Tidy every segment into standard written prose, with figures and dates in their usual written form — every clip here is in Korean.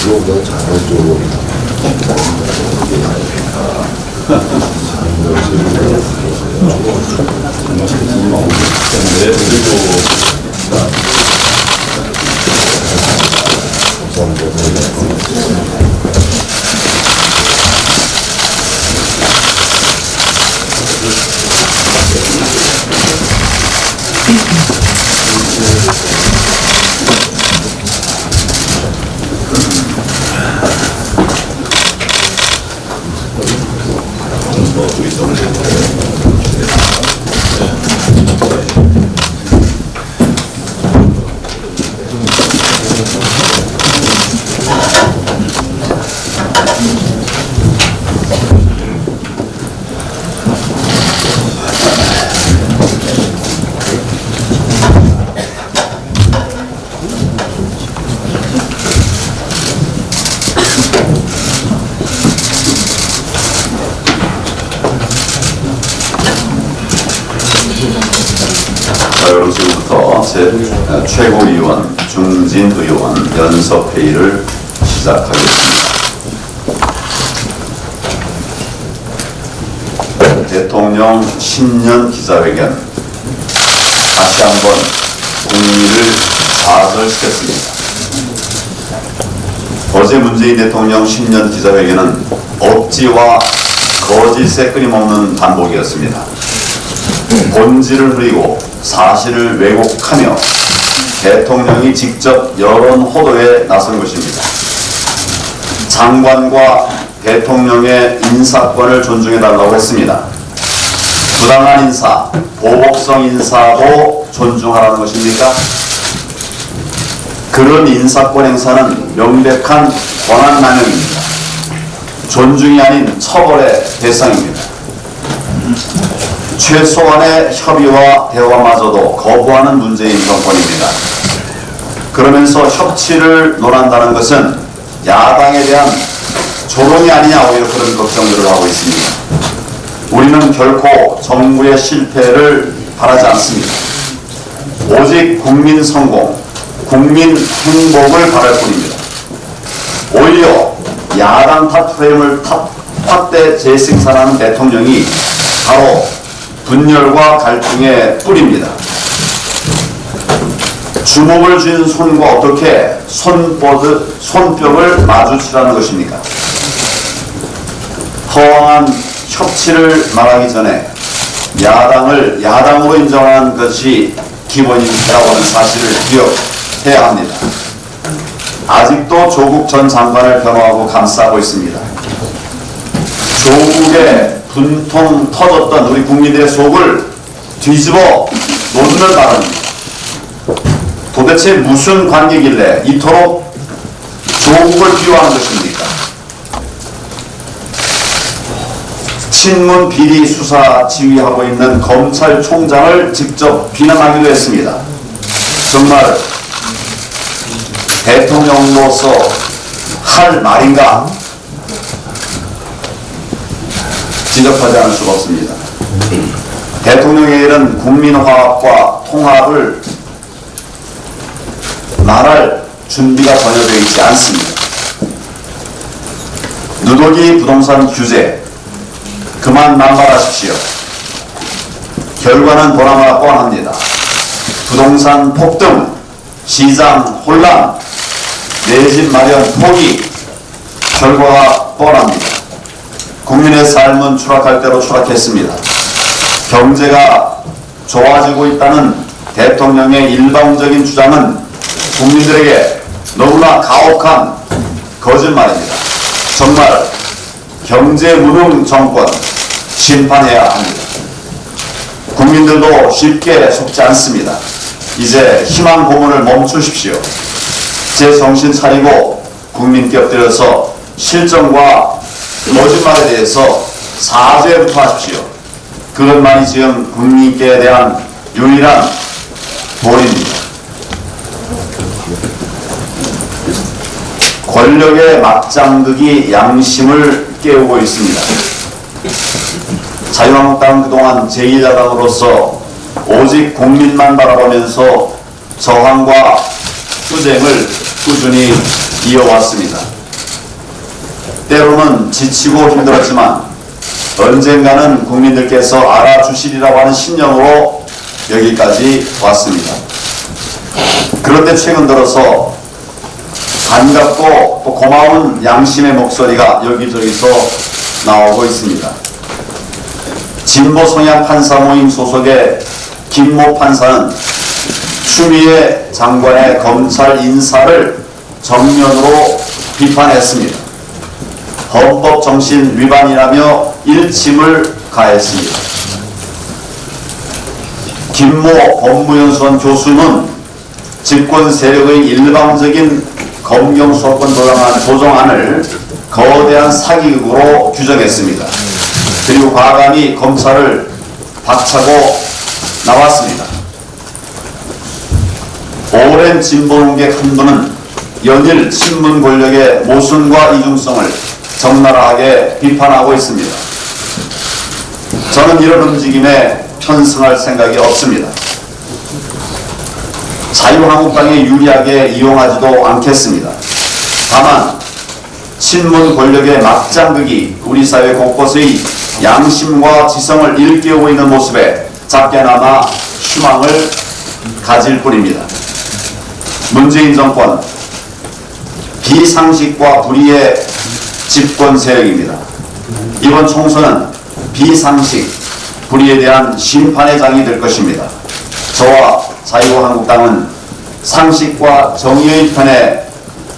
이거보다 잘할 쪽으로 여러분 지금부터 최고위원 중진 의원 연석회의를 시작하겠습니다. 대통령 신년 기자회견 다시 한번 국민을 좌절시켰습니다. 어제 문재인 대통령 신년 기자회견은 억지와 거짓의 끊임없는 반복이었습니다. 본질을 흐리고 사실을 왜곡하며 대통령이 직접 여론 호도에 나선 것입니다. 장관과 대통령의 인사권을 존중해달라고 했습니다. 부당한 인사, 보복성 인사도 존중하라는 것입니까? 그런 인사권 행사는 명백한 권한남용입니다. 존중이 아닌 처벌의 대상입니다. 최소한의 협의와 대화마저도 거부하는 문재인 정권입니다. 그러면서 협치를 논한다는 것은 야당에 대한 조롱이 아니냐, 오히려 그런 걱정들을 하고 있습니다. 우리는 결코 정부의 실패를 바라지 않습니다. 오직 국민 성공, 국민 행복을 바랄 뿐입니다. 오히려 야당 탓 프레임을 탓대 재생산하는 대통령이 바로 분열과 갈등의 뿌리입니다. 주먹을 쥔 손과 어떻게 손뼉을 마주치라는 것입니까? 허황한 협치를 말하기 전에 야당을 야당으로 인정하는 것이 기본이라고 하는 사실을 기억해야 합니다. 아직도 조국 전 장관을 변호하고 감싸고 있습니다. 조국의 분통 터졌던 우리 국민들의 속을 뒤집어 놓는 바랍니다. 도대체 무슨 관계길래 이토록 조국을 비호하는 것입니까? 친문 비리 수사 지휘하고 있는 검찰총장을 직접 비난하기도 했습니다. 정말 대통령으로서 할 말인가? 지적하지 않을 수가 없습니다. 대통령의 일은 국민화합과 통합을 말할 준비가 전혀 되어 있지 않습니다. 누더기 부동산 규제 그만 남발하십시오. 결과는 보나마나 뻔합니다. 부동산 폭등, 시장 혼란, 내 집 마련 포기, 결과가 뻔합니다. 국민의 삶은 추락할 대로 추락했습니다. 경제가 좋아지고 있다는 대통령의 일방적인 주장은 국민들에게 너무나 가혹한 거짓말입니다. 정말 경제 무능 정권 심판해야 합니다. 국민들도 쉽게 속지 않습니다. 이제 희망 고문을 멈추십시오. 제 정신 차리고 국민께 엎드려서 실정과 거짓말에 대해서 사죄부터 하십시오. 그것만이 지금 국민께 대한 유일한 도리입니다. 권력의 막장극이 양심을 깨우고 있습니다. 자유한국당 그동안 제1야당으로서 오직 국민만 바라보면서 저항과 투쟁을 꾸준히 이어왔습니다. 때로는 지치고 힘들었지만 언젠가는 국민들께서 알아주시리라고 하는 신념으로 여기까지 왔습니다. 그런데 최근 들어서 반갑고 또 고마운 양심의 목소리가 여기저기서 나오고 있습니다. 진보 성향 판사 모임 소속의 김모 판사는 추미애 장관의 검찰 인사를 정면으로 비판했습니다. 헌법 정신 위반이라며 일침을 가했습니다. 김모 법무연수원 교수는 집권 세력의 일방적인 검경 수사권 조정안을 거대한 사기극으로 규정했습니다. 그리고 과감히 검찰을 박차고 나왔습니다. 오랜 진보논객 한 분은 연일 친문 권력의 모순과 이중성을 적나라하게 비판하고 있습니다. 저는 이런 움직임에 편승할 생각이 없습니다. 자유한국당에 유리하게 이용하지도 않겠습니다. 다만 친문 권력의 막장극이 우리 사회 곳곳의 양심과 지성을 일깨우고 있는 모습에 작게나마 희망을 가질 뿐입니다. 문재인 정권 비상식과 불의의 집권 세력입니다. 이번 총선은 비상식, 불의에 대한 심판의 장이 될 것입니다. 저와 자유한국당은 상식과 정의의 편에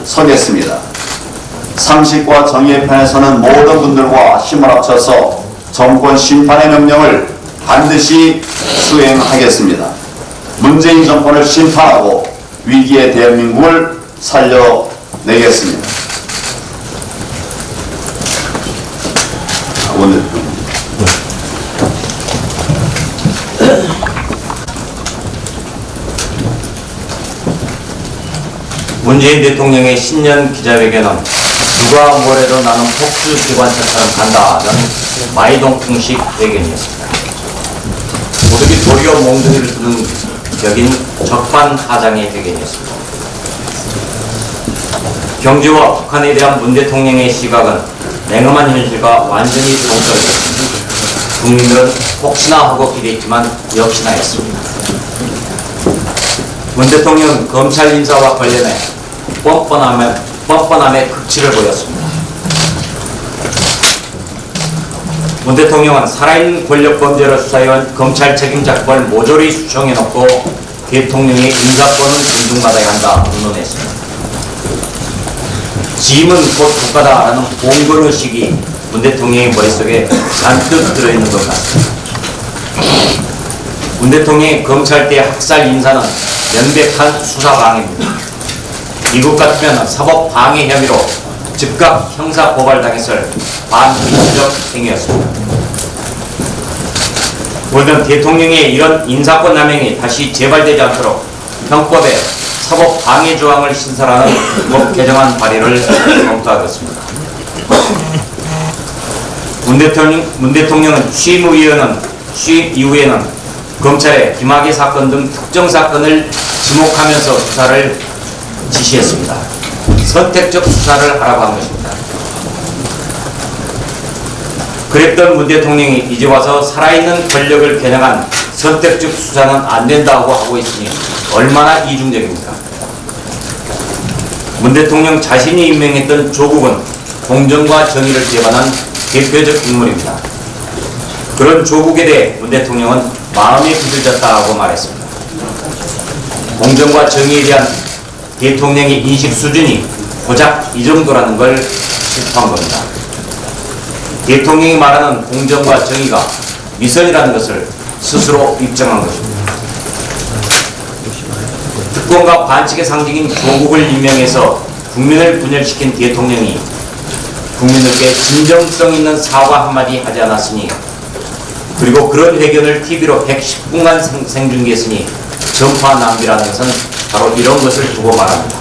서겠습니다. 상식과 정의의 편에 서는 모든 분들과 힘을 합쳐서 정권 심판의 명령을 반드시 수행하겠습니다. 문재인 정권을 심판하고 위기의 대한민국을 살려내겠습니다. 오늘 문재인 대통령의 신년 기자회견은 누가 뭐래도 나는 폭주기관차처럼 간다는 마이동풍식 회견이었습니다. 모두기 도리어 몽둥이를 두는 격인 적반하장의 회견이었습니다. 경제와 북한에 대한 문 대통령의 시각은 냉엄한 현실과 완전히 동떨어졌습니다. 국민들은 혹시나 하고 기대했지만 역시나 했습니다. 문 대통령은 검찰 인사와 관련해 뻔뻔함의 극치를 보였습니다. 문 대통령은 살아있는 권력 범죄를 수사해온 검찰 책임자권을 모조리 수정해놓고 대통령의 인사권은 존중받아야 한다 운운했습니다. 짐은 곧 국가다라는 봉건의식이 문 대통령의 머릿속에 잔뜩 들어있는 것 같습니다. 문 대통령의 검찰대 학살 인사는 명백한 수사방해입니다. 미국 같으면 사법방해 혐의로 즉각 형사고발당했을 반민주적 행위였습니다. 우리는 대통령의 이런 인사권 남용이 다시 재발되지 않도록 형법에 사법방해 조항을 신설하는 법 개정안 발의를 검토하겠습니다. 문 대통령은 취임 이후에는 검찰에 김학의 사건 등 특정 사건을 지목하면서 수사를 지시했습니다. 선택적 수사를 하라고 한 것입니다. 그랬던 문 대통령이 이제 와서 살아있는 권력을 겨냥한 선택적 수사는 안 된다고 하고 있으니 얼마나 이중적입니까? 문 대통령 자신이 임명했던 조국은 공정과 정의를 제반한 대표적 인물입니다. 그런 조국에 대해 문 대통령은 마음이 부들졌다고 말했습니다. 공정과 정의에 대한 대통령의 인식 수준이 고작 이 정도라는 걸 짚은 겁니다. 대통령이 말하는 공정과 정의가 미선이라는 것을 스스로 입증한 것입니다. 특권과 반칙의 상징인 조국을 임명해서 국민을 분열시킨 대통령이 국민들께 진정성 있는 사과 한마디 하지 않았으니, 그리고 그런 회견을 TV로 110분간 생중계했으니 전파 낭비라는 것은 바로 이런 것을 두고 말합니다.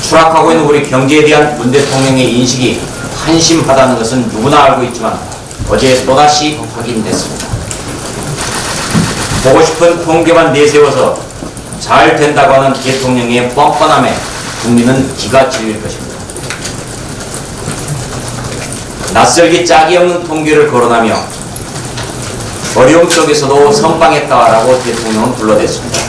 추락하고 있는 우리 경제에 대한 문 대통령의 인식이 한심하다는 것은 누구나 알고 있지만 어제 또다시 확인됐습니다. 보고 싶은 통계만 내세워서 잘 된다고 하는 대통령의 뻔뻔함에 국민은 기가 질릴 것입니다. 낯설기 짝이 없는 통계를 거론하며 어려움 속에서도 선방했다라고 대통령은 불러댔습니다.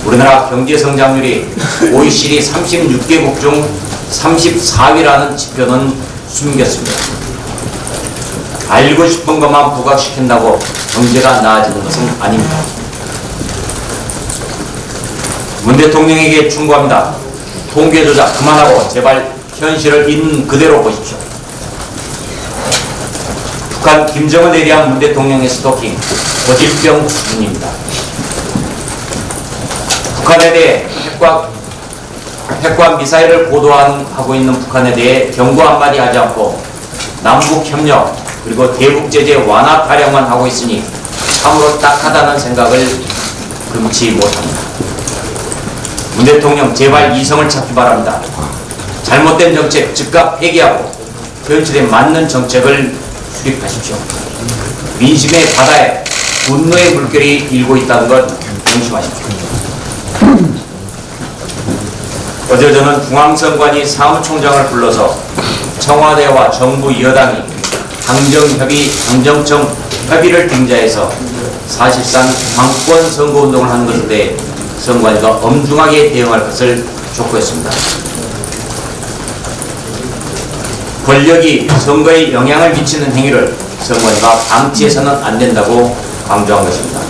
우리나라 경제 성장률이 OECD 36개국 중 34위라는 지표는 숨겼습니다. 알고 싶은 것만 부각시킨다고 경제가 나아지는 것은 아닙니다. 문 대통령에게 충고합니다. 통계 조작 그만하고 제발 현실을 있는 그대로 보십시오. 북한 김정은에 대한 문 대통령의 스토킹 고질병 수준입니다. 북한에 대해 핵과 미사일을 고도화하고 있는 북한에 대해 경고 한마디 하지 않고 남북 협력 그리고 대북 제재 완화 타령만 하고 있으니 참으로 딱하다는 생각을 금치 못합니다. 문 대통령 제발 이성을 찾기 바랍니다. 잘못된 정책 즉각 폐기하고 현실에 맞는 정책을 수립하십시오. 민심의 바다에 분노의 물결이 일고 있다는 것 명심하십시오. 어제 저는 중앙선관위 사무총장을 불러서 청와대와 정부 여당이 당정청 협의를 빙자해서 사실상 당권 선거운동을 하는 것에 대해 선관위가 엄중하게 대응할 것을 촉구했습니다. 권력이 선거에 영향을 미치는 행위를 선관위가 방치해서는 안 된다고 강조한 것입니다.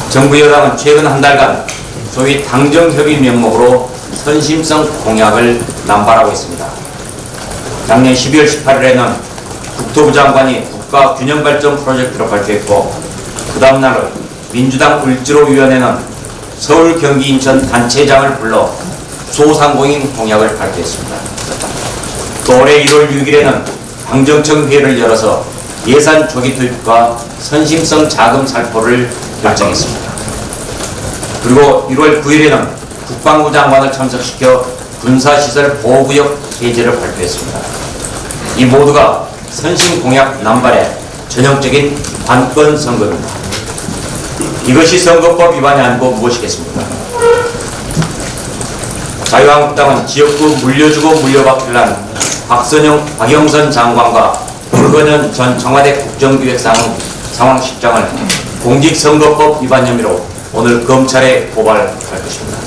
정부 여당은 최근 한 달간 소위 당정협의 명목으로 선심성 공약을 남발하고 있습니다. 작년 12월 18일에는 국토부 장관이 국가균형발전 프로젝트를 발표했고 그 다음 날은 민주당 을지로위원회는 서울, 경기, 인천 단체장을 불러 소상공인 공약을 발표했습니다. 또 올해 1월 6일에는 당정청 회의를 열어서 예산 조기 투입과 선심성 자금 살포를 결정했습니다. 그리고 1월 9일에는 국방부 장관을 참석시켜 군사시설 보호구역 해제를 발표했습니다. 이 모두가 선심 공약 남발의 전형적인 관건 선거입니다. 이것이 선거법 위반이 아니고 무엇이겠습니까? 자유한국당은 지역구 물려주고 물려받기를 한 박영선 장관과 불건현 전 청와대 국정기획상황실장을 공직선거법 위반 혐의로 오늘 검찰에 고발할 것입니다.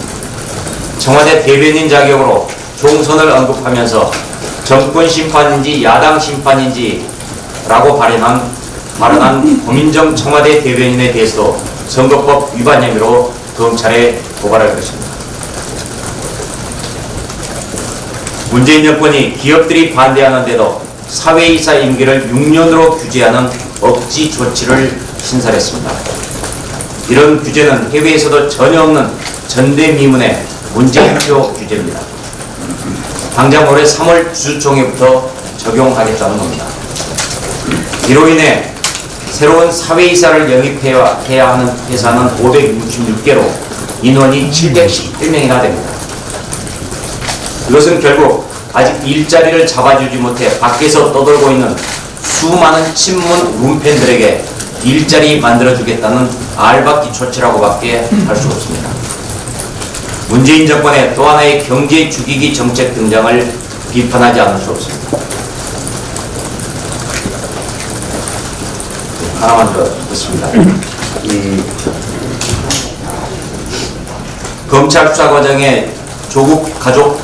청와대 대변인 자격으로 총선을 언급하면서 정권 심판인지 야당 심판인지 라고 발언한 고민정 청와대 대변인에 대해서도 선거법 위반 혐의로 검찰에 고발할 것입니다. 문재인 정권이 기업들이 반대하는데도 사회이사 임기를 6년으로 규제하는 억지 조치를 신설했습니다. 이런 규제는 해외에서도 전혀 없는 전대미문의 문재인표 규제입니다. 당장 올해 3월 주주총회부터 적용하겠다는 겁니다. 이로 인해 새로운 사회이사를 영입해야 하는 회사는 566개로 인원이 711명이나 됩니다. 이것은 결국 아직 일자리를 잡아주지 못해 밖에서 떠돌고 있는 수많은 친문 문팬들에게 일자리 만들어주겠다는 알박기 조치라고밖에 할 수 없습니다. 문재인 정권의 또 하나의 경제 죽이기 정책 등장을 비판하지 않을 수 없습니다. 하나만 더 듣습니다. 검찰 수사 과정에 조국 가족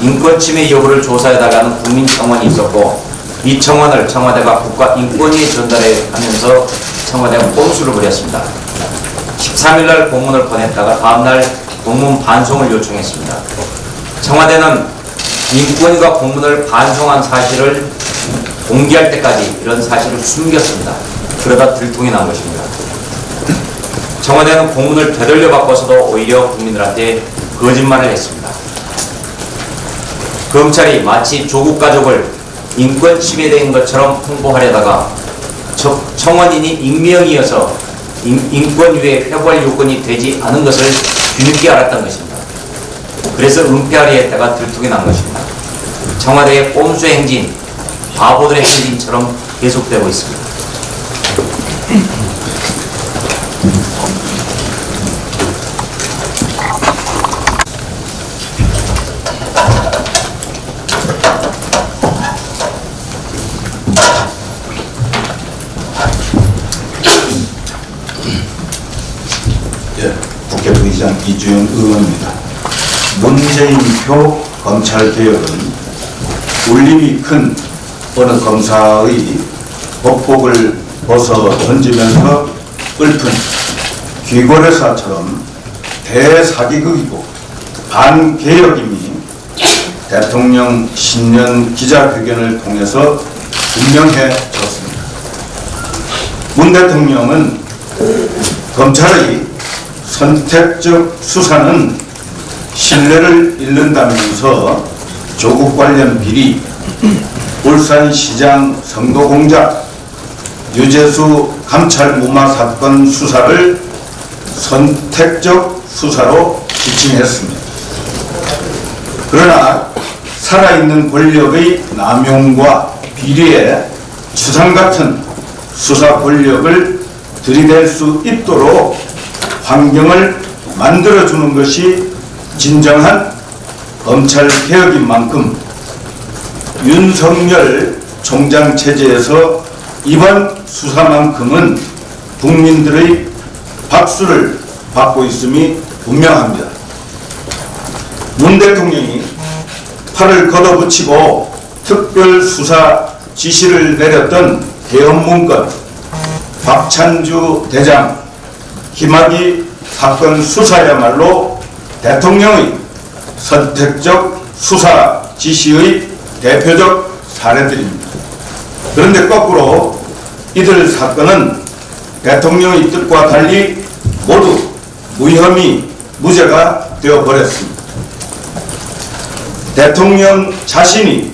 인권 침해 여부를 조사해달라는 국민 청원이 있었고 이 청원을 청와대가 국가인권위에 전달해 하면서 청와대가 꼼수를 부렸습니다. 13일날 공문을 보냈다가 다음날 공문 반송을 요청했습니다. 청와대는 인권위가 공문을 반송한 사실을 공개할 때까지 이런 사실을 숨겼습니다. 그러다 들통이 난 것입니다. 청와대는 공문을 되돌려 바꿔서도 오히려 국민들한테 거짓말을 했습니다. 검찰이 마치 조국 가족을 인권 침해된 것처럼 홍보하려다가 청원인이 익명이어서 인권위에 회부할 요건이 되지 않은 것을 뒤늦게 알았던 것입니다. 그래서 은폐하려 했다가 들통이 난 것입니다. 청와대의 꼼수 행진, 바보들의 행진처럼 계속되고 있습니다. 이주영 의원입니다. 문재인표 검찰개혁은 울림이 큰 어느 검사의 법복을 벗어 던지면서 읊은 귀고래사처럼 대사기극이고 반개혁임이 대통령 신년 기자회견을 통해서 분명해졌습니다. 문 대통령은 검찰의 선택적 수사는 신뢰를 잃는다면서 조국 관련 비리, 울산시장 선거 공작, 유재수 감찰 무마 사건 수사를 선택적 수사로 지칭했습니다. 그러나 살아있는 권력의 남용과 비리에 추상 같은 수사 권력을 들이댈 수 있도록 환경을 만들어주는 것이 진정한 검찰 개혁인 만큼 윤석열 총장 체제에서 이번 수사만큼은 국민들의 박수를 받고 있음이 분명합니다. 문 대통령이 팔을 걷어붙이고 특별수사 지시를 내렸던 대헌문건, 박찬주 대장, 김학의 사건 수사야말로 대통령의 선택적 수사 지시의 대표적 사례들입니다. 그런데 거꾸로 이들 사건은 대통령의 뜻과 달리 모두 무혐의, 무죄가 되어버렸습니다. 대통령 자신이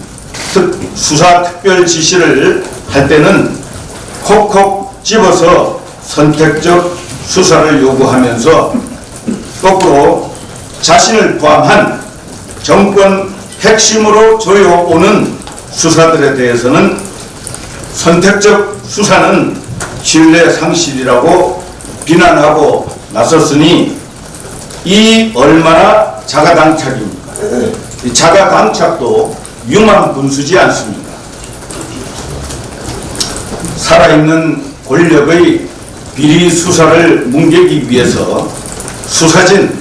수사 특별 지시를 할 때는 콕콕 집어서 선택적 수사를 요구하면서 거꾸로 자신을 포함한 정권 핵심으로 조여오는 수사들에 대해서는 선택적 수사는 신뢰 상실이라고 비난하고 나섰으니 이 얼마나 자가당착입니까? 이 자가당착도 유망분수지 않습니까? 살아있는 권력의 비리 수사를 뭉개기 위해서 수사진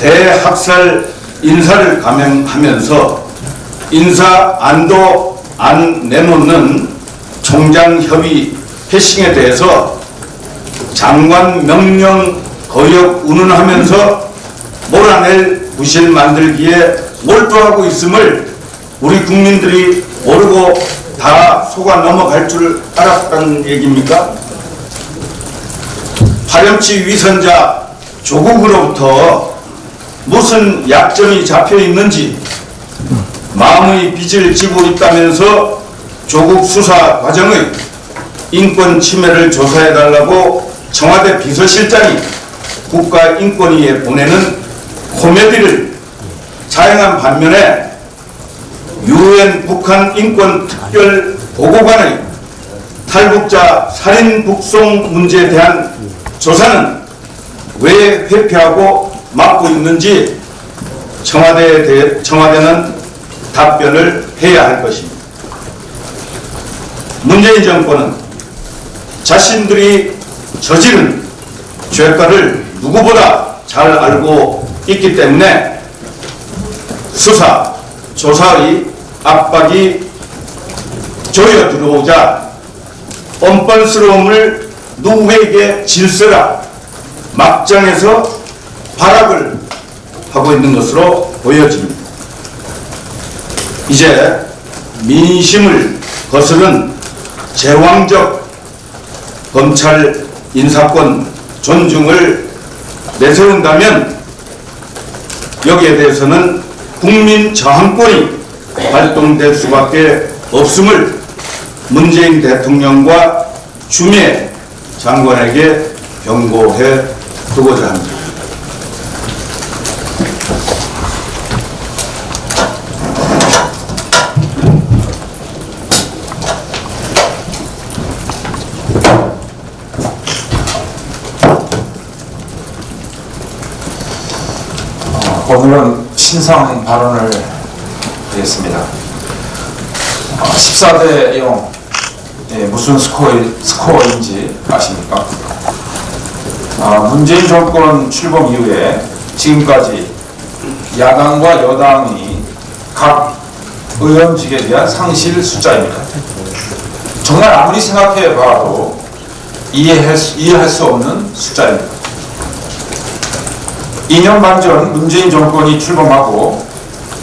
대학살 인사를 감행하면서 인사 안도 안 내놓는 총장협의 패싱에 대해서 장관 명령 거역 운운하면서 몰아낼 부실 만들기에 몰두하고 있음을 우리 국민들이 모르고 다 속아 넘어갈 줄 알았다는 얘기입니까? 파렴치 위선자 조국으로부터 무슨 약점이 잡혀 있는지 마음의 빚을 지고 있다면서 조국 수사 과정의 인권 침해를 조사해달라고 청와대 비서실장이 국가인권위에 보내는 코미디를 자행한 반면에 UN 북한 인권 특별 보고관의 탈북자 살인 북송 문제에 대한 조사는 왜 회피하고 막고 있는지 청와대는 답변을 해야 할 것입니다. 문재인 정권은 자신들이 저지른 죄가를 누구보다 잘 알고 있기 때문에 수사, 조사의 압박이 조여 들어오자 뻔뻔스러움을 누구에게 질서라 막장에서 발악을 하고 있는 것으로 보여집니다. 이제 민심을 거스른 제왕적 검찰 인사권 존중을 내세운다면 여기에 대해서는 국민 저항권이 발동될 수밖에 없음을 문재인 대통령과 추미애 장관에게 경고해 두고자 합니다. 오늘은 신상 발언을 하겠습니다. 14대용 무슨 스코어인지 아십니까? 문재인 정권 출범 이후에 지금까지 야당과 여당이 각 의원직에 대한 상실 숫자입니다. 정말 아무리 생각해 봐도 이해할 수 없는 숫자입니다. 2년 반 전 문재인 정권이 출범하고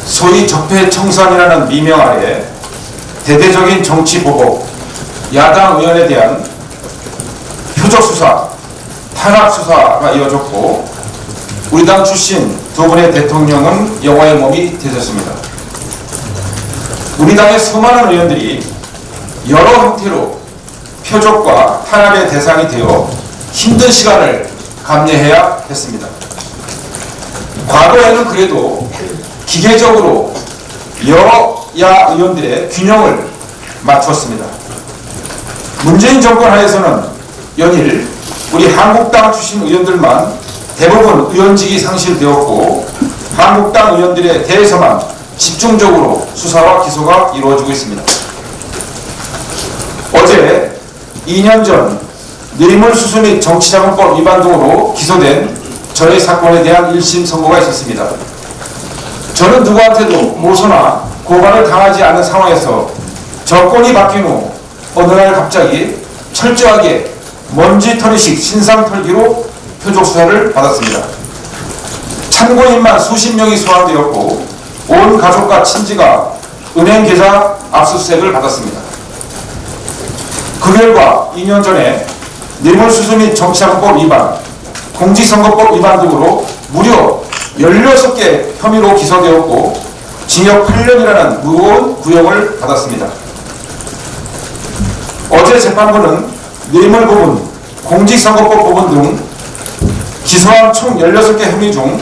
소위 적폐청산이라는 미명 아래 대대적인 정치 보복, 야당 의원에 대한 표적 수사, 탄압 수사가 이어졌고 우리 당 출신 두 분의 대통령은 영화의 몸이 되셨습니다. 우리 당의 수많은 의원들이 여러 형태로 표적과 탄압의 대상이 되어 힘든 시간을 감내해야 했습니다. 과거에는 그래도 기계적으로 여야 의원들의 균형을 맞췄습니다. 문재인 정권 하에서는 연일 우리 한국당 출신 의원들만 대부분 의원직이 상실되었고 한국당 의원들에 대해서만 집중적으로 수사와 기소가 이루어지고 있습니다. 어제 2년 전 뇌물수수 및 정치자금법 위반 등으로 기소된 저의 사건에 대한 1심 선고가 있었습니다. 저는 누구한테도 모소나 고발을 당하지 않은 상황에서 정권이 바뀐 후 어느 날 갑자기 철저하게 먼지털이식 신상털기로 표적 수사를 받았습니다. 참고인만 수십 명이 소환되었고 온 가족과 친지가 은행 계좌 압수수색을 받았습니다. 그 결과 2년 전에 뇌물수수 및 정치자금법 위반, 공직선거법 위반 등으로 무려 16개 혐의로 기소되었고 징역 8년이라는 무거운 구형을 받았습니다. 어제 재판부는 뇌물 부분, 공직선거법 부분 등 기소한 총 16개 혐의 중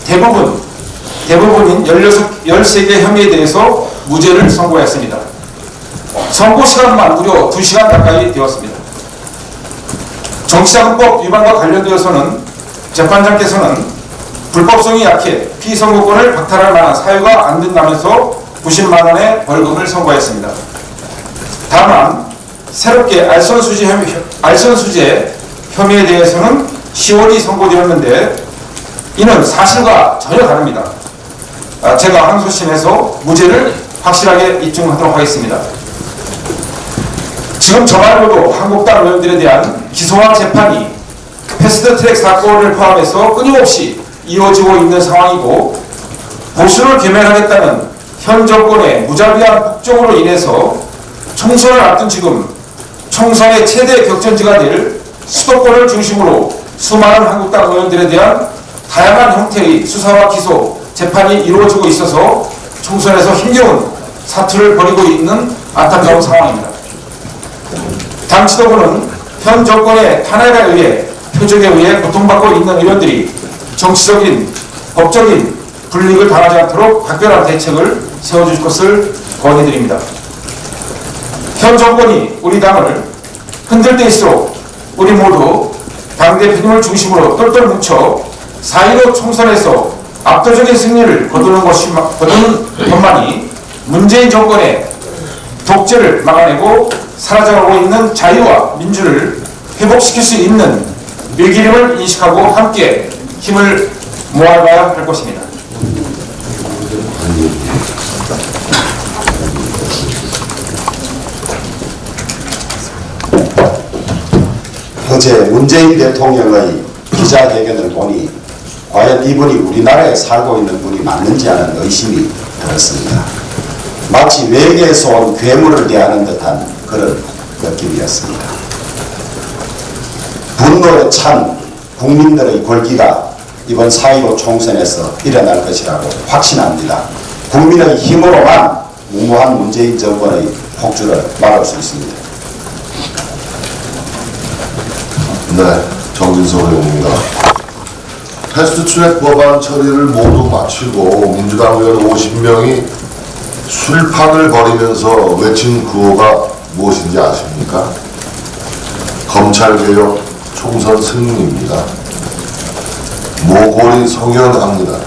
대부분인 13개 혐의에 대해서 무죄를 선고했습니다. 선고 시간만 무려 2시간 가까이 되었습니다. 정치자금법 위반과 관련되어서는 재판장께서는 불법성이 약해 피선고권을 박탈할 만한 사유가 안 된다면서 90만 원의 벌금을 선고했습니다. 다만 새롭게 알선수재 혐의에 대해서는 10월이 선고되었는데 이는 사실과 전혀 다릅니다. 제가 항소심에서 무죄를 확실하게 입증하도록 하겠습니다. 지금 저 말고도 한국당 의원들에 대한 기소와 재판이 패스트트랙 사건을 포함해서 끊임없이 이어지고 있는 상황이고 보수를 괴멸하겠다는 현 정권의 무자비한 폭정으로 인해서 총선을 앞둔 지금 총선의 최대 격전지가 될 수도권을 중심으로 수많은 한국당 의원들에 대한 다양한 형태의 수사와 기소, 재판이 이루어지고 있어서 총선에서 힘겨운 사투를 벌이고 있는 안타까운 상황입니다. 당 지도부는 현 정권의 탄압에 의해 표적에 의해 고통받고 있는 의원들이 정치적인, 법적인 불이익을 당하지 않도록 각별한 대책을 세워줄 것을 건의드립니다. 현 정권이 우리 당을 흔들 때일수록 우리 모두 당대표님을 중심으로 똘똘 뭉쳐 4.15 총선에서 압도적인 승리를 거두는 것만이 문재인 정권의 독재를 막아내고 사라져가고 있는 자유와 민주를 회복시킬 수 있는 일기림을 인식하고 함께 힘을 모아가야 할 것입니다. 어제 문재인 대통령의 기자회견을 보니 과연 이분이 우리나라에 살고 있는 분이 맞는지 하는 의심이 들었습니다. 마치 외계에서 온 괴물을 대하는 듯한 그런 느낌이었습니다. 분노에 찬 국민들의 골기가 이번 4.15 총선에서 일어날 것이라고 확신합니다. 국민의 힘으로만 무모한 문재인 정권의 폭주를 막을 수 있습니다. 네, 정진석 의원입니다. 패스트트랙 법안 처리를 모두 마치고 민주당 의원 50명이 술판을 벌이면서 외친 구호가 무엇인지 아십니까? 검찰개혁 총선 승리입니다. 모골이 성현합니다.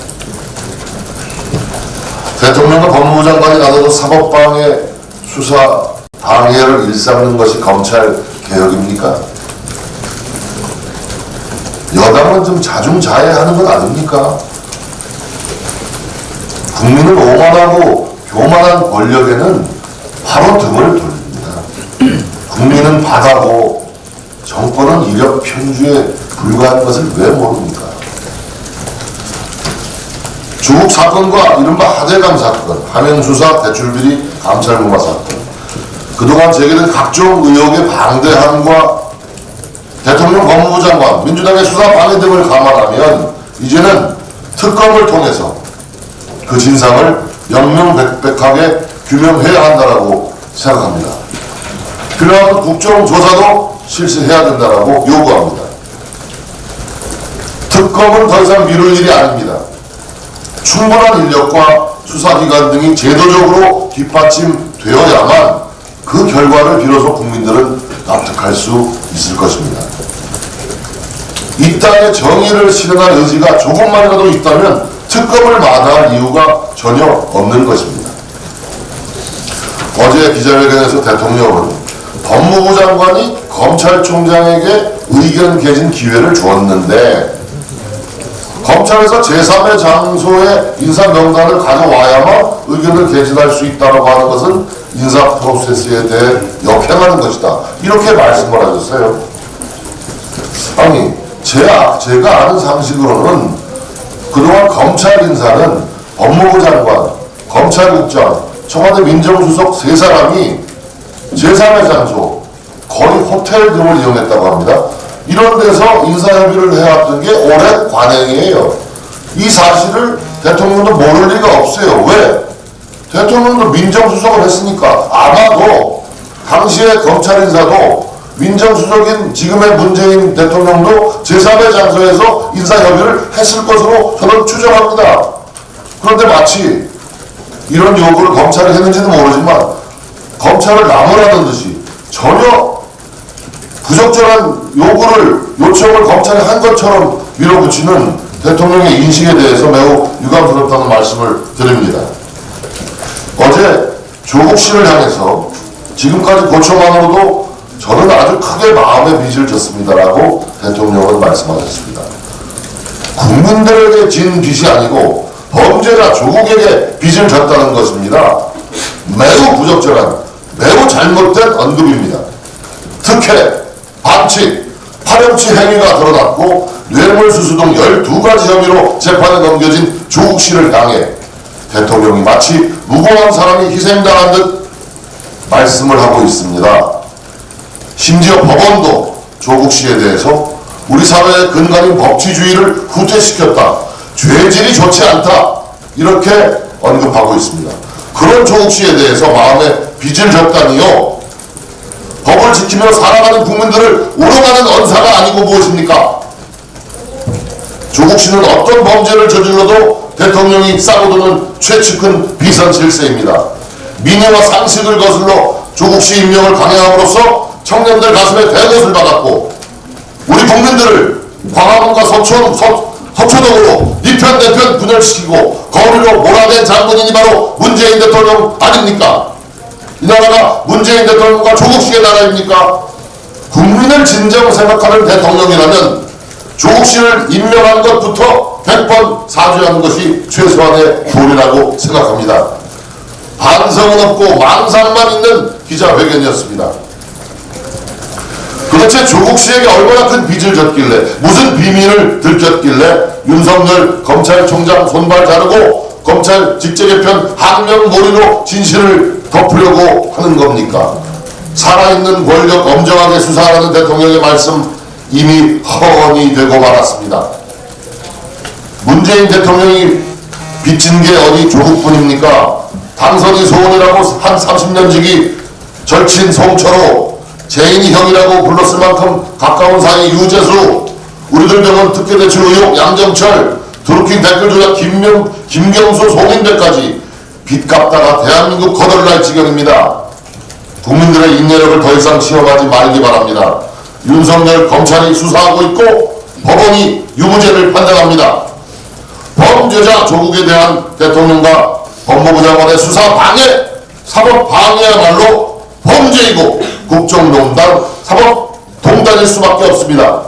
대통령과 법무부 장관이 나서도 사법방해 수사 방해를 일삼는 것이 검찰 개혁입니까? 여당은 좀 자중자애하는 것 아닙니까? 국민을 오만하고 교만한 권력에는 바로 등을 돌립니다. 국민은 바다고 정권은 이력 편주에 불과한 것을 왜 모릅니까? 조국 사건과 이른바 하대감 사건, 하명수사, 대출비리, 감찰무마 사건, 그동안 제기된 각종 의혹의 방대함과 대통령 법무부 장관, 민주당의 수사 방해 등을 감안하면 이제는 특검을 통해서 그 진상을 명명백백하게 규명해야 한다고 생각합니다. 필요한 국정조사도 실시해야 된다고 요구합니다. 특검은 더 이상 미룰 일이 아닙니다. 충분한 인력과 수사기관 등이 제도적으로 뒷받침되어야만 그 결과를 비로소 국민들은 납득할 수 있을 것입니다. 이 땅에 정의를 실현할 의지가 조금만이라도 있다면 특검을 마다할 이유가 전혀 없는 것입니다. 어제 기자회견에서 대통령은 법무부 장관이 검찰총장에게 의견 개진 기회를 주었는데 검찰에서 제3의 장소에 인사 명단을 가져와야만 의견을 개진할 수 있다고 하는 것은 인사 프로세스에 대해 역행하는 것이다. 이렇게 말씀을 하셨어요. 아니, 제가 아는 상식으로는 그동안 검찰 인사는 법무부 장관, 검찰국장, 청와대 민정수석 세 사람이 제3의 장소, 거의 호텔 등을 이용했다고 합니다. 이런 데서 인사협의를 해왔던 게 오랜 관행이에요. 이 사실을 대통령도 모를 리가 없어요. 왜? 대통령도 민정수석을 했으니까 아마도 당시의 검찰 인사도 민정수석인 지금의 문재인 대통령도 제3의 장소에서 인사협의를 했을 것으로 저는 추정합니다. 그런데 마치 이런 요구를 검찰이 했는지는 모르지만 검찰을 나무라는 듯이 전혀 부적절한 요청을 검찰이 한 것처럼 밀어붙이는 대통령의 인식에 대해서 매우 유감스럽다는 말씀을 드립니다. 어제 조국 씨를 향해서 지금까지 고초만으로도 저는 아주 크게 마음의 빚을 졌습니다라고 대통령은 말씀하셨습니다. 국민들에게 진 빚이 아니고 범죄자 조국에게 빚을 졌다는 것입니다. 매우 부적절한, 매우 잘못된 언급입니다. 특혜, 반칙, 파렴치 행위가 드러났고 뇌물수수 등 12가지 혐의로 재판에 넘겨진 조국 씨를 향해 대통령이 마치 무고한 사람이 희생당한 듯 말씀을 하고 있습니다. 심지어 법원도 조국 씨에 대해서 우리 사회의 근간인 법치주의를 후퇴시켰다, 죄질이 좋지 않다, 이렇게 언급하고 있습니다. 그런 조국 씨에 대해서 마음에 빚을 졌다니요, 법을 지키며 살아가는 국민들을 우롱하는 언사가 아니고 무엇입니까? 조국 씨는 어떤 범죄를 저질러도 대통령이 싸고도는 최측근 비선실세입니다. 민의와 상식을 거슬러 조국 씨 임명을 강행함으로써 청년들 가슴에 대못을 박았고 우리 국민들을 광화문과 서초동으로 니편 내편 분열시키고 거리로 몰아낸 장본인이 바로 문재인 대통령 아닙니까? 이 나라가 문재인 대통령과 조국 씨의 나라입니까? 국민을 진정 생각하는 대통령이라면 조국 씨를 임명한 것부터 100번 사죄하는 것이 최소한의 도리라고 생각합니다. 반성은 없고 망상만 있는 기자회견이었습니다. 도대체 조국 씨에게 얼마나 큰 빚을 졌길래, 무슨 비밀을 들켰길래 윤석열 검찰총장 손발 자르고 검찰 직제 개편 항명몰이로 진실을 덮으려고 하는 겁니까? 살아있는 권력 엄정하게 수사하라는 대통령의 말씀 이미 허언이 되고 말았습니다. 문재인 대통령이 빚진 게 어디 조국뿐입니까? 당선이 소원이라고 한 30년 지기 절친 송철호, 재인이 형이라고 불렀을 만큼 가까운 사이 유재수, 우리들 병원 특혜대출 의혹 양정철, 드루킹 댓글 조작 김경수, 송인배까지 빚 갚다가 대한민국 거덜날 지경입니다. 국민들의 인내력을 더 이상 시험하지 말기 바랍니다. 윤석열 검찰이 수사하고 있고 법원이 유무죄를 판단합니다. 범죄자 조국에 대한 대통령과 법무부 장관의 수사 방해, 사법 방해야말로 범죄이고 국정농단, 사법 동단일 수밖에 없습니다.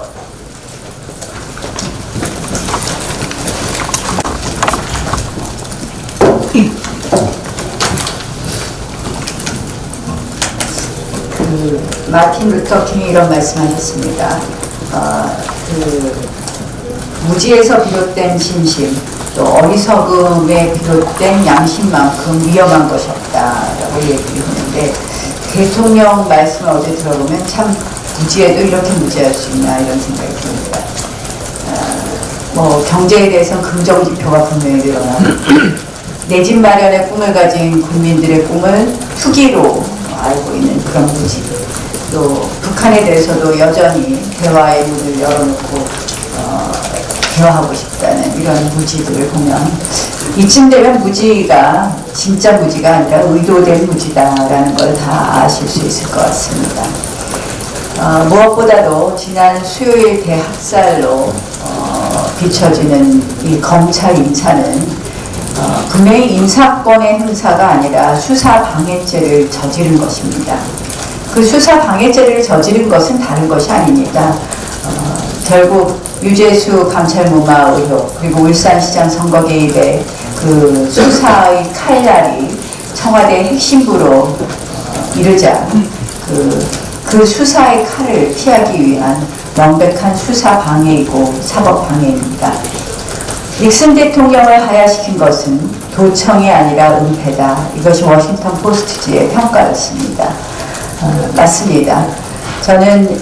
마틴 루터 킹이 이런 말씀하셨습니다. 무지에서 비롯된 진심, 또 어리석음에 비롯된 양심만큼 위험한 것이 없다라고 얘기를 하는데, 대통령 말씀을 어제 들어보면 참 무지에도 이렇게 무지할 수 있나 이런 생각이 듭니다. 경제에 대해서는 긍정지표가 분명히 늘어나고 내 집 마련의 꿈을 가진 국민들의 꿈을 투기로 알고 있는 그런 무지, 또 북한에 대해서도 여전히 대화의 문을 열어놓고 대화하고 싶다는 이런 무지들을 보면 이쯤 되면 무지가 진짜 무지가 아니라 의도된 무지다라는 걸 다 아실 수 있을 것 같습니다. 무엇보다도 지난 수요일 대학살로 비춰지는 이 검찰 인사는 분명히 인사권의 행사가 아니라 수사방해죄를 저지른 것입니다. 그 수사방해죄를 저지른 것은 다른 것이 아닙니다. 결국 유재수 감찰무마 의혹, 그리고 울산시장 선거 개입의 그 수사의 칼날이 청와대 핵심부로 이르자 그 수사의 칼을 피하기 위한 명백한 수사 방해이고 사법 방해입니다. 닉슨 대통령을 하야시킨 것은 도청이 아니라 은폐다. 이것이 워싱턴 포스트지의 평가였습니다. 맞습니다. 저는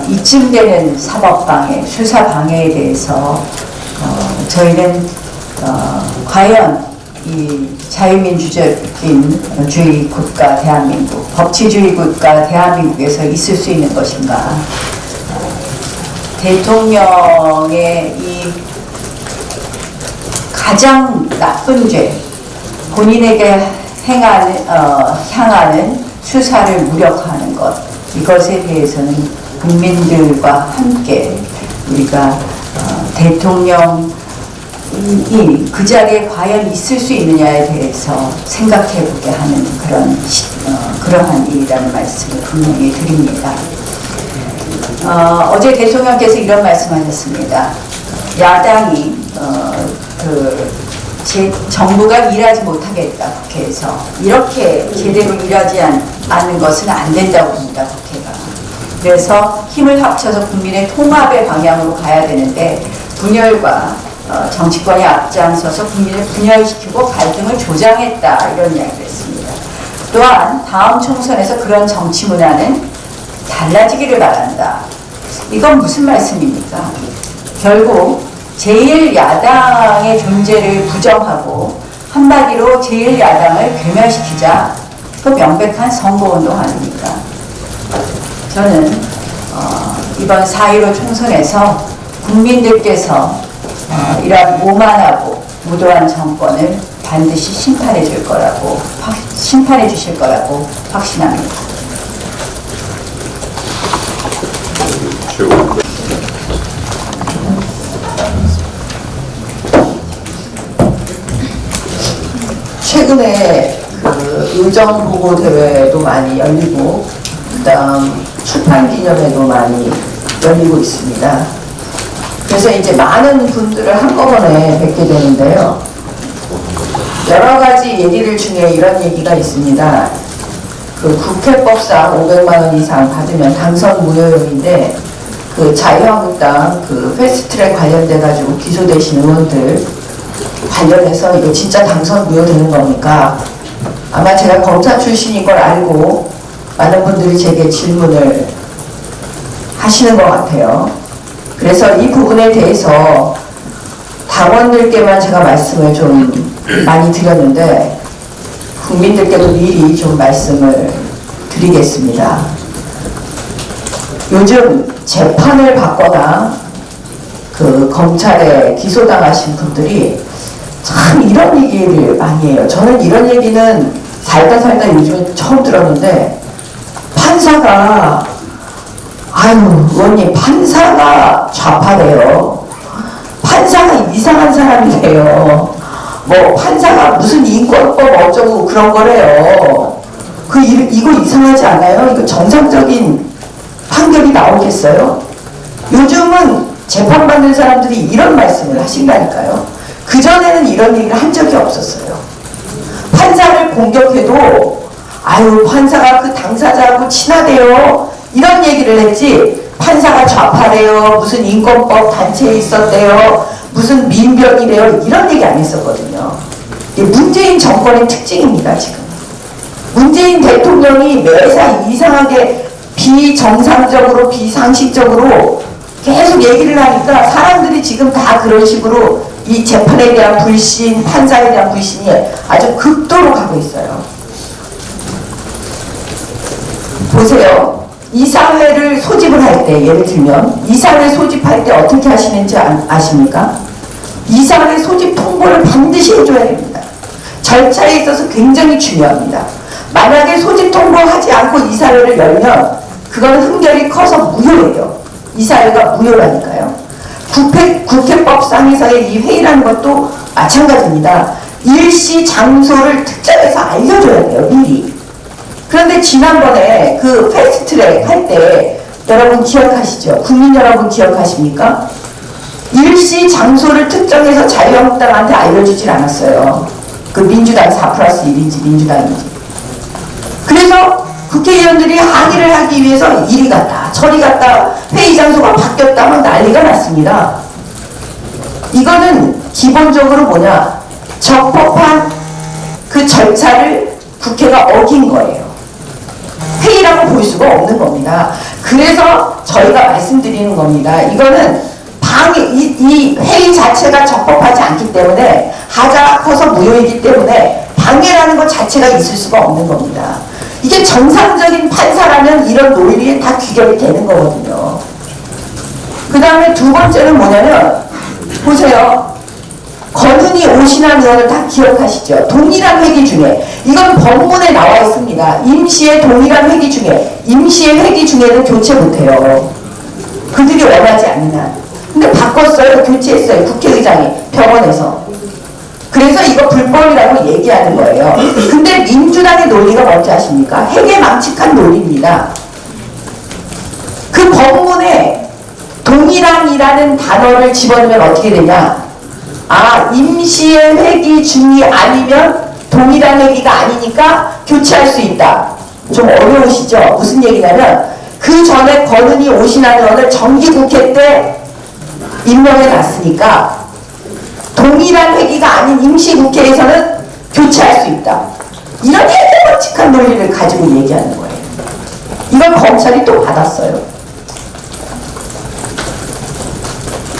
이쯤 되는 사법 방해, 수사 방해에 대해서 저희는 과연 이 자유민주주의 국가 대한민국, 법치주의 국가 대한민국에서 있을 수 있는 것인가? 대통령의 이 가장 나쁜 죄, 본인에게 향하는 수사를 무력화하는 것, 이것에 대해서는 국민들과 함께 우리가 대통령이 그 자리에 과연 있을 수 있느냐에 대해서 생각해 보게 하는 그러한 일이라는 말씀을 분명히 드립니다. 어제 대통령께서 이런 말씀하셨습니다. 야당이 정부가 일하지 못하겠다, 국회에서. 이렇게 제대로 일하지 않는 것은 안 된다고 봅니다, 국회가. 그래서 힘을 합쳐서 국민의 통합의 방향으로 가야 되는데, 분열과 정치권이 앞장서서 국민을 분열시키고 갈등을 조장했다, 이런 이야기를 했습니다. 또한 다음 총선에서 그런 정치 문화는 달라지기를 바란다. 이건 무슨 말씀입니까? 결국 제1야당의 존재를 부정하고 한마디로 제1야당을 괴멸시키자, 그 명백한 선거운동 아닙니까? 저는 이번 4.15 총선에서 국민들께서 이러한 오만하고 무도한 정권을 반드시 심판해 주실 거라고 확신합니다. 최근에 의정보고 대회도 많이 열리고, 그다음 출판기념회도 많이 열리고 있습니다. 그래서 이제 많은 분들을 한꺼번에 뵙게 되는데요. 여러 가지 얘기들 중에 이런 얘기가 있습니다. 그 국회법상 500만 원 이상 받으면 당선 무효용인데, 그 자유한국당 그 패스트트랙 관련돼가지고 기소되신 의원들 관련해서 이거 진짜 당선 무효되는 겁니까? 아마 제가 검사 출신인 걸 알고 많은 분들이 제게 질문을 하시는 것 같아요. 그래서 이 부분에 대해서 당원들께만 제가 말씀을 좀 많이 드렸는데, 국민들께도 미리 좀 말씀을 드리겠습니다. 요즘 재판을 받거나 그 검찰에 기소당하신 분들이 참 이런 얘기를 많이 해요. 저는 이런 얘기는 살다 요즘에 처음 들었는데, 판사가, 의원님, 판사가 좌파래요. 판사가 이상한 사람이래요. 뭐 판사가 무슨 인권법 어쩌고 그런 거래요. 이거 이상하지 않아요? 이거 정상적인 판결이 나오겠어요? 요즘은 재판받는 사람들이 이런 말씀을 하신다니까요. 그전에는 이런 얘기를 한 적이 없었어요. 판사를 공격해도 아유 판사가 그 당사자하고 친하대요 이런 얘기를 했지, 판사가 좌파래요, 무슨 인권법 단체에 있었대요, 무슨 민병이래요, 이런 얘기 안 했었거든요. 이게 문재인 정권의 특징입니다. 지금 문재인 대통령이 매사 이상하게 비정상적으로 비상식적으로 계속 얘기를 하니까 사람들이 지금 다 그런 식으로 이 재판에 대한 불신, 판사에 대한 불신이 아주 극도로 가고 있어요. 보세요. 이사회를 소집을 할 때, 예를 들면 이사회 소집할 때 어떻게 하시는지 아십니까? 이사회 소집 통보를 반드시 해줘야 됩니다. 절차에 있어서 굉장히 중요합니다. 만약에 소집 통보하지 않고 이사회를 열면 그건 흠결이 커서 무효예요. 이사회가 무효라니까요. 국회법상에서의 이 회의라는 것도 마찬가지입니다. 일시 장소를 특정해서 알려줘야 돼요, 미리. 그런데 지난번에 그 패스트트랙 할 때 여러분 기억하시죠? 국민 여러분 기억하십니까? 일시 장소를 특정해서 자유한국당한테 알려주질 않았어요. 그 민주당 4+1인지 민주당인지. 그래서 국회의원들이 항의를 하기 위해서 이리 갔다 저리 갔다 회의 장소가 바뀌었다 하면 난리가 났습니다. 이거는 기본적으로 뭐냐, 적법한 그 절차를 국회가 어긴 거예요. 회의라고 볼 수가 없는 겁니다. 그래서 저희가 말씀드리는 겁니다. 이거는 이 회의 자체가 적법하지 않기 때문에 하자가 커서 무효이기 때문에 방해라는 것 자체가 있을 수가 없는 겁니다. 이게 정상적인 판사라면 이런 논리에 다 귀결이 되는 거거든요. 그 다음에 두 번째는 뭐냐면, 보세요. 권은희 오신환 의원을 다 기억하시죠? 동일한 회기 중에, 이건 법문에 나와 있습니다. 임시의 동일한 회기 중에, 임시의 회기 중에는 교체 못해요. 그들이 원하지 않는 한. 근데 바꿨어요. 교체했어요. 국회의장이 병원에서. 그래서 이거 불법이라고 얘기하는 거예요. 근데 민주당의 논리가 뭔지 아십니까? 해괴망측한 논리입니다. 그 법문에 동일한이라는 단어를 집어넣으면 어떻게 되냐? 아, 임시의 회기 중이 아니면 동일한 회기가 아니니까 교체할 수 있다. 좀 어려우시죠? 무슨 얘기냐면 그 전에 권은희 오신환 의원을 정기국회 때 임명해 놨으니까 동일한 회기가 아닌 임시국회에서는 교체할 수 있다. 이런 해괴망측한 논리를 가지고 얘기하는 거예요. 이걸 검찰이 또 받았어요.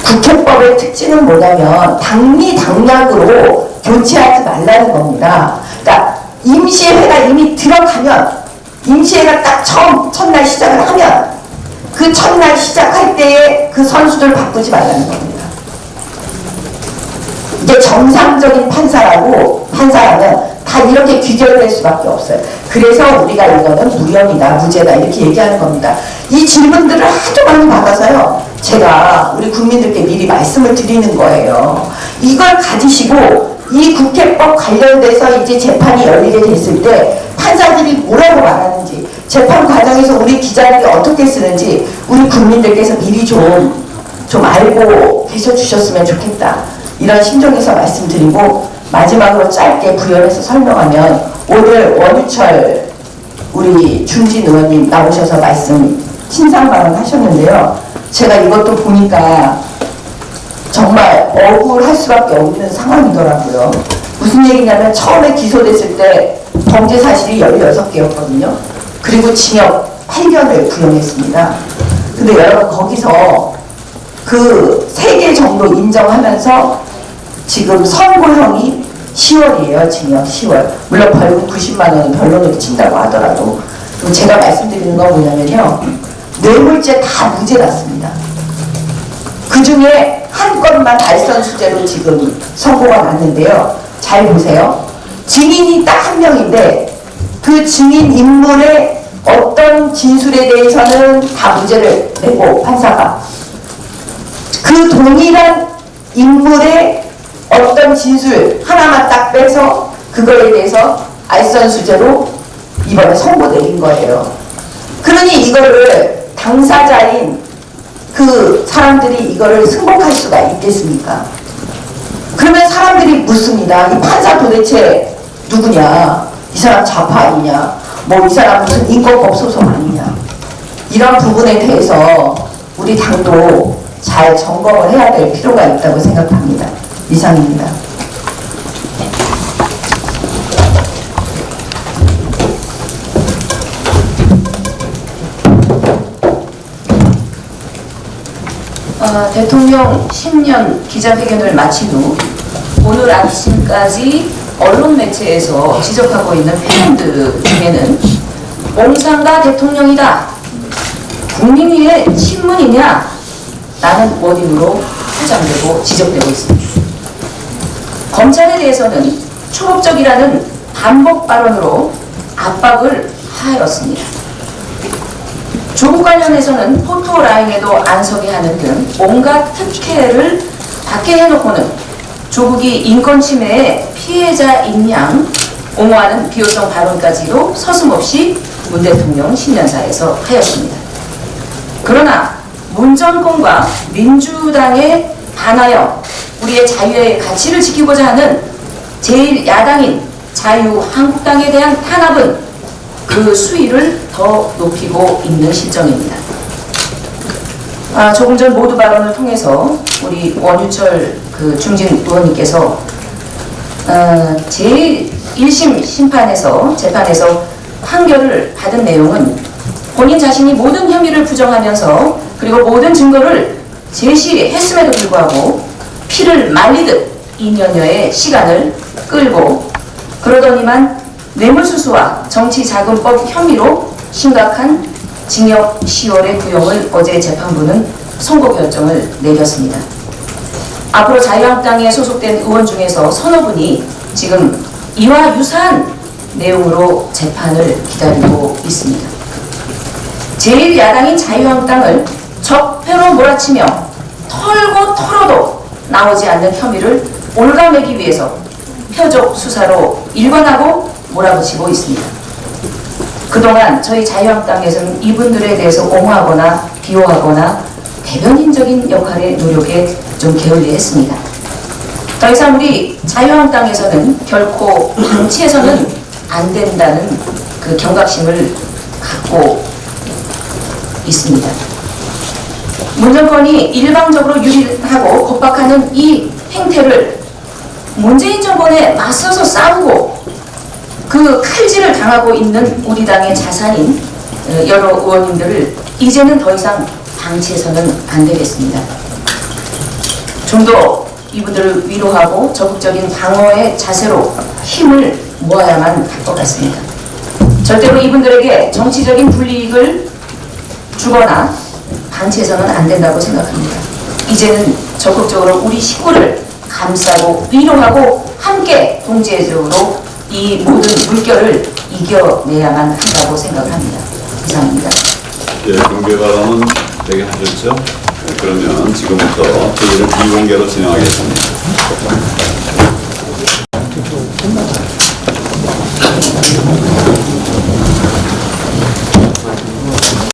국회법의 특징은 뭐냐면 당리당략으로 교체하지 말라는 겁니다. 그러니까 임시회가 이미 들어가면, 임시회가 딱 첫날 시작을 하면 그 첫날 시작할 때에 그 선수들 바꾸지 말라는 겁니다. 이게 정상적인 판사라면 다 이렇게 귀결될 수밖에 없어요. 그래서 우리가 이거는 무혐의다, 무죄다 이렇게 얘기하는 겁니다. 이 질문들을 하도 많이 받아서요, 제가 우리 국민들께 미리 말씀을 드리는 거예요. 이걸 가지시고 이 국회법 관련돼서 이제 재판이 열리게 됐을 때 판사들이 뭐라고 말하는지, 재판 과정에서 우리 기자들이 어떻게 쓰는지 우리 국민들께서 미리 좀 알고 계셔 주셨으면 좋겠다, 이런 심정에서 말씀드리고, 마지막으로 짧게 부연해서 설명하면, 오늘 원유철 우리 중진 의원님 나오셔서 신상 발언 하셨는데요. 제가 이것도 보니까 정말 억울할 수밖에 없는 상황이더라고요. 무슨 얘기냐면 처음에 기소됐을 때 범죄 사실이 16개였거든요. 그리고 징역 8년을 구형했습니다. 근데 여러분 거기서 그 3개 정도 인정하면서 지금 선고형이 10월이에요. 징역 10월. 물론 벌금 90만 원은 변론으로 친다고 하더라도. 제가 말씀드리는 건 뭐냐면요, 뇌물죄 다 무죄 났습니다. 그 중에 한 건만 알선수재로 지금 선고가 났는데요. 잘 보세요. 증인이 딱 한 명인데 그 증인 인물의 어떤 진술에 대해서는 다 무죄를 내고, 판사가 그 동일한 인물의 어떤 진술 하나만 딱 빼서 그거에 대해서 알선수재로 이번에 선고 내린 거예요. 그러니 이거를 당사자인 그 사람들이 이거를 승복할 수가 있겠습니까? 그러면 사람들이 묻습니다. 이 판사 도대체 누구냐? 이 사람 좌파 아니냐? 뭐 이 사람 무슨 인권법 소송 아니냐. 이런 부분에 대해서 우리 당도 잘 점검을 해야 될 필요가 있다고 생각합니다. 이상입니다. 대통령 신년 기자회견을 마친 후 오늘 아침까지 언론 매체에서 지적하고 있는 표현들 중에는 옹상가 대통령이다, 국민위의 친문이냐 라는 워딩으로 포장되고 지적되고 있습니다. 검찰에 대해서는 초법적이라는 반복 발언으로 압박을 하였습니다. 조국 관련해서는 포토라인에도 안 서게 하는 등 온갖 특혜를 받게 해놓고는 조국이 인권 침해의 피해자인 양 옹호하는 비호성 발언까지도 서슴없이 문 대통령 신년사에서 하였습니다. 그러나 문 정권과 민주당에 반하여 우리의 자유의 가치를 지키고자 하는 제1야당인 자유한국당에 대한 탄압은 그 수위를 더 높이고 있는 실정입니다. 조금 전 모두 발언을 통해서 우리 원유철 중진 의원님께서 제1심 재판에서 판결을 받은 내용은 본인 자신이 모든 혐의를 부정하면서 그리고 모든 증거를 제시했음에도 불구하고 피를 말리듯 2년여의 시간을 끌고 그러더니만 뇌물수수와 정치자금법 혐의로 심각한 징역 10월의 구형을 어제 재판부는 선고 결정을 내렸습니다. 앞으로 자유한국당에 소속된 의원 중에서 서너 분이 지금 이와 유사한 내용으로 재판을 기다리고 있습니다. 제1야당인 자유한국당을 적폐로 몰아치며 털고 털어도 나오지 않는 혐의를 올가매기 위해서 표적 수사로 일관하고 몰아붙이고 있습니다. 그동안 저희 자유한국당에서는 이분들에 대해서 옹호하거나 비호하거나 대변인적인 역할의 노력에 좀 게을리했습니다. 더 이상 우리 자유한국당에서는 결코 방치해서는 안 된다는 그 경각심을 갖고 있습니다. 문 정권이 일방적으로 유린하고 겁박하는 이 행태를 문재인 정권에 맞서서 싸우고 그 칼질을 당하고 있는 우리 당의 자산인 여러 의원님들을 이제는 더 이상 방치해서는 안 되겠습니다. 좀 더 이분들을 위로하고 적극적인 방어의 자세로 힘을 모아야만 할 것 같습니다. 절대로 이분들에게 정치적인 불이익을 주거나 방치해서는 안 된다고 생각합니다. 이제는 적극적으로 우리 식구를 감싸고 위로하고 함께 동지애적으로 이 모든 물결을 이겨내야만 한다고 생각합니다. 이상입니다. 예, 공개 발언은 되게 하셨죠? 네, 그러면 지금부터 회의를 비공개로 진행하겠습니다.